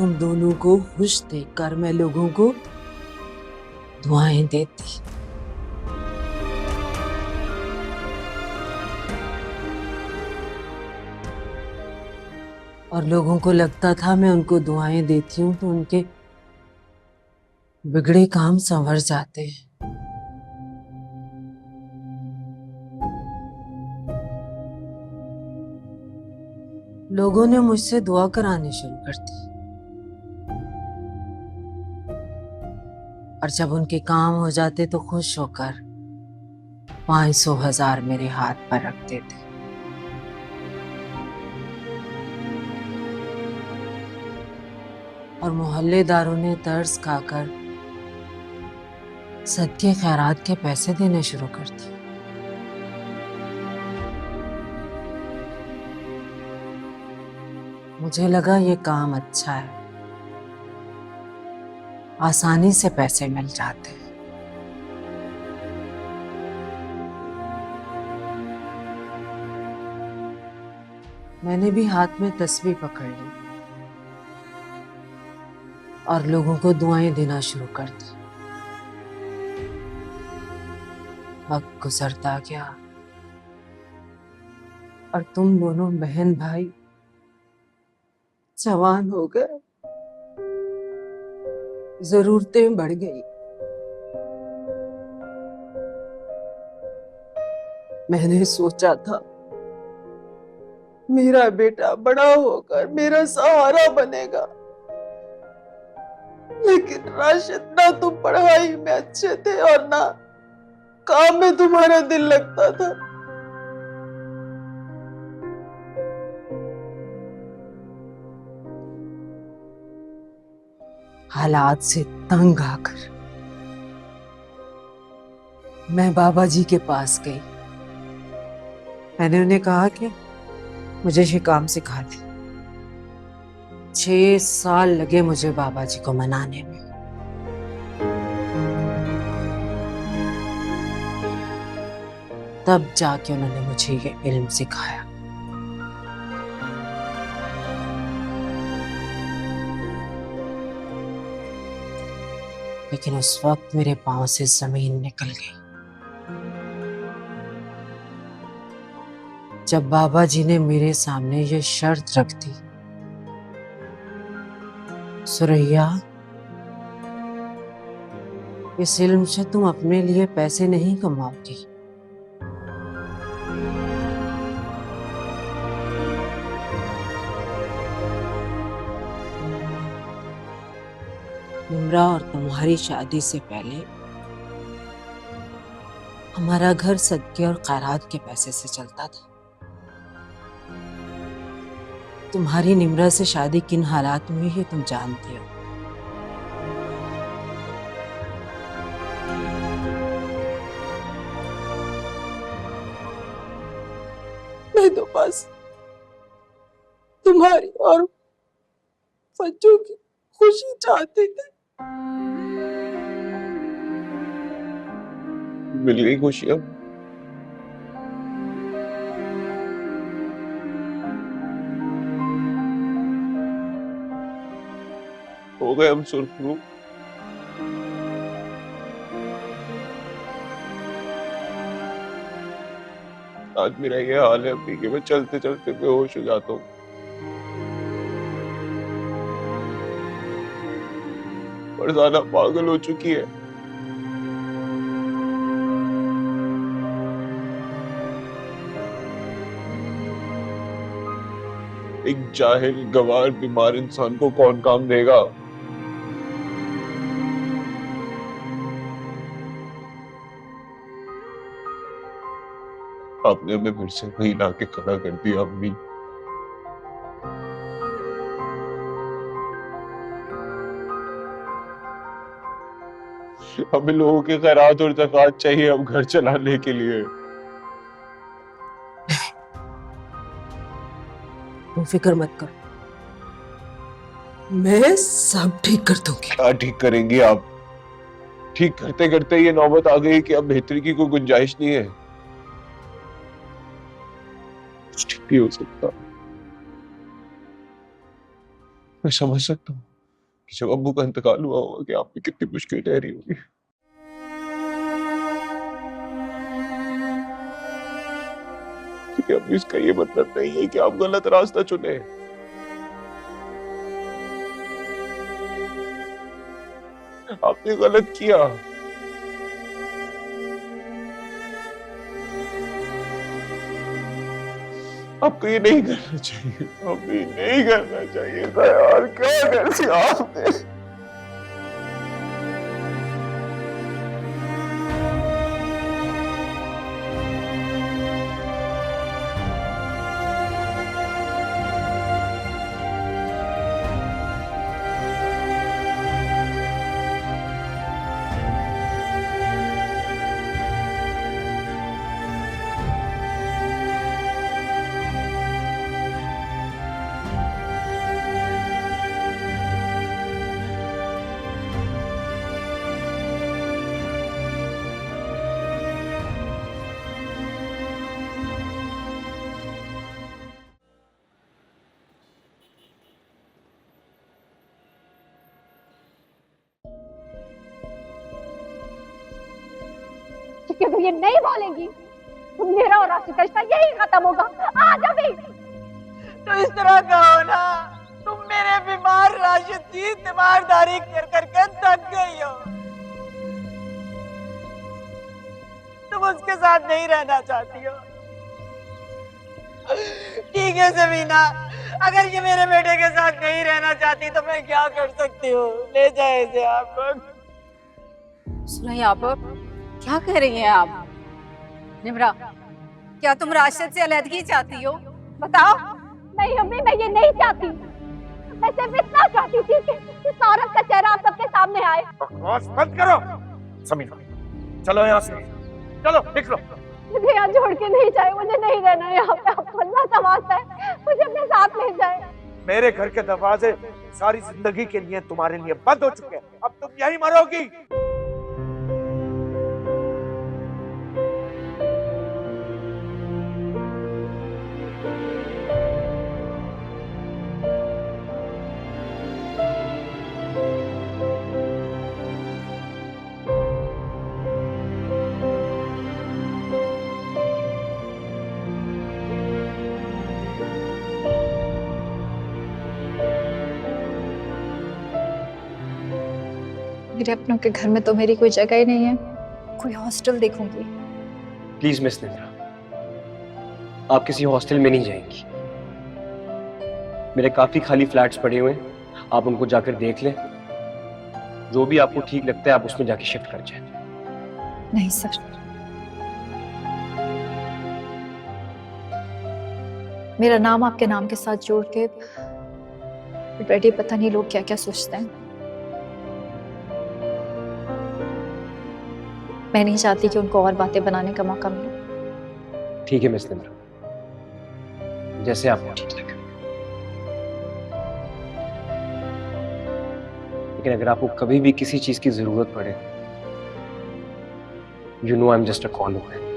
तुम दोनों को खुश देखकर मैं लोगों को दुआएं देती। और लोगों को लगता था मैं उनको दुआएं देती हूँ तो उनके बिगड़े काम संवर जाते हैं। लोगों ने मुझसे दुआ करानी शुरू कर दी और जब उनके काम हो जाते तो खुश होकर 500,000 मेरे हाथ पर रख देते। और मोहल्लेदारों ने तरस खाकर सदके खैरात के पैसे देने शुरू कर दिए। मुझे लगा ये काम अच्छा है, आसानी से पैसे मिल जाते हैं। मैंने भी हाथ में तस्बीह पकड़ ली और लोगों को दुआएं देना शुरू कर दी। वक्त गुजरता गया और तुम दोनों बहन भाई जवान हो गए, जरूरतें बढ़ गई। मैंने सोचा था मेरा बेटा बड़ा होकर मेरा सहारा बनेगा, लेकिन राशिद ना तुम पढ़ाई में अच्छे थे और ना काम में तुम्हारा दिल लगता था। हालात से तंग आकर मैं बाबा जी के पास गई। मैंने उन्हें कहा कि मुझे ये काम सिखा दे। 6 साल लगे मुझे बाबा जी को मनाने में। तब जाके उन्होंने मुझे ये इल्म सिखाया। लेकिन उस वक्त मेरे पांव से जमीन निकल गई जब बाबा जी ने मेरे सामने ये शर्त रख दी, सुरैया, इस इल्म से तुम अपने लिए पैसे नहीं कमाओगी, निम्रा और तुम्हारी शादी से पहले हमारा घर सदके और खैरात के पैसे से चलता था। तुम्हारी निम्रा से शादी किन हालात में हुई है तुम जानती हो। मैं तो बस तुम्हारी और फज्जू की खुशी चाहती थी। मिल गई खुशी अब। हो गए हम सुरखरू। आज मेरा ये हाल है अभी कि मैं चलते चलते बेहोश हो जाता हूँ। फरजाना पागल हो चुकी है। एक जाहिल गवार बीमार इंसान को कौन काम देगा। आपने हमें फिर से वही लाके खड़ा कर दिया अम्मी। हमें लोगों के खैरात और ज़कात चाहिए अब घर चलाने के लिए। तुम फिक्र मत करो, मैं सब ठीक कर दूंगी। क्या ठीक करेंगी आप? ठीक करते करते ये नौबत आ गई कि अब बेहतरी की कोई गुंजाइश नहीं है। कुछ ठीक नहीं हो सकता। मैं समझ सकता हूँ। कि जब अब्बू का इंतकाल हुआ होगा कि आप पे कितनी मुश्किल ठहरी होगी। क्योंकि अब इसका ये मतलब नहीं है कि आप गलत रास्ता चुने। आपने गलत किया। आपको ये नहीं करना चाहिए, आपको ये नहीं करना चाहिए था यार, क्या कर दिया आपने। कि तुम ये नहीं बोलेंगी तो मेरा और राशि का रिश्ता यही खत्म होगा। आज अभी तो इस तरह कहो ना, तुम मेरे बीमार राशिद की तीमारदारी कर करके थक गई हो। तुम उसके साथ नहीं रहना चाहती हो। ठीक है ज़मीना, अगर ये मेरे बेटे के साथ नहीं रहना चाहती तो मैं क्या कर सकती हूँ। ले जाए इसे आप लोग। सुनिए आप क्या कह रही हैं आप? निम्रा, क्या तुम राशिद से अलहदगी चाहती हो? बताओ। नहीं अम्मी, मैं ये नहीं चाहती। मैं सिर्फ इतना चाहती थी कि इस औरत का चेहरा आप सबके सामने आए। बकवास बंद करो। समीना, चलो यहाँ से, चलो निकलो। मुझे यहाँ छोड़ के नहीं जाए, मुझे नहीं रहना यहाँ पे। आपको अल्लाह समझता है, मुझे अपने साथ ले जाए। मेरे घर के दरवाजे सारी जिंदगी के लिए तुम्हारे लिए बंद हो चुके हैं। अब तुम यहीं मरोगी। मेरे अपनों के घर में तो मेरी कोई जगह ही नहीं है। कोई हॉस्टल देखूंगी। प्लीज मिस निद्रा, आप किसी हॉस्टल में नहीं जाएंगी। मेरे काफी खाली फ्लैट्स पड़े हुए हैं, आप उनको जाकर देख लें। जो भी आपको ठीक लगता है आप उसमें जाके शिफ्ट कर जाएं। नहीं सर, मेरा नाम आपके नाम के साथ जोड़ के ऑलरेडी पता नहीं लोग क्या क्या सोचते हैं। मैं नहीं चाहती कि उनको और बातें बनाने का मौका मिले। ठीक है मिस निद्रा, जैसे आपको ठीक लगे। लेकिन अगर आपको कभी भी किसी चीज की जरूरत पड़े, you know I am just a call away.